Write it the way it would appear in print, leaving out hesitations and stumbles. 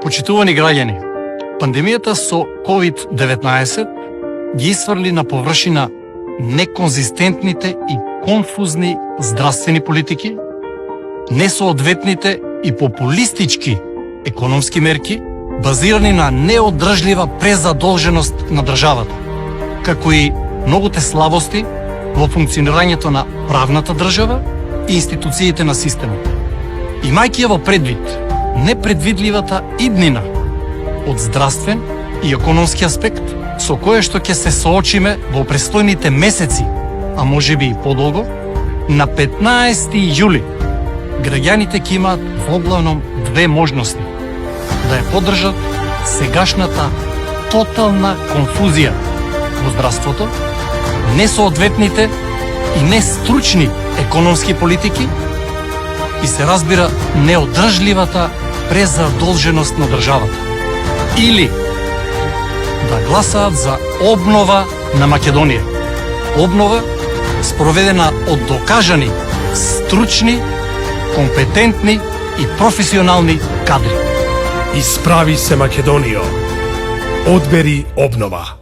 Почитувани граѓани, пандемијата со COVID-19 ги исфрли на површина неконзистентните и конфузни здравствени политики, несоодветните и популистички економски мерки, базирани на неодржлива презадолженост на државата, како и многуте слабости во функционирањето на правната држава и институциите на системот. Имајќи во предвид непредвидливата иднина од здравствен и економски аспект, со кое што ќе се соочиме во престојните месеци, а можеби и подолго, на 15 јули граѓаните ќе имаат воглавном две можности: да ја поддржат сегашната тотална конфузија во здравството, несоодветните и нестручни економски политики и се разбира неодржливата презадолженост на државата. Или да гласаат за обнова на Македонија. Обнова спроведена од докажани, стручни, компетентни и професионални кадри. Исправи се Македонијо. Одбери обнова.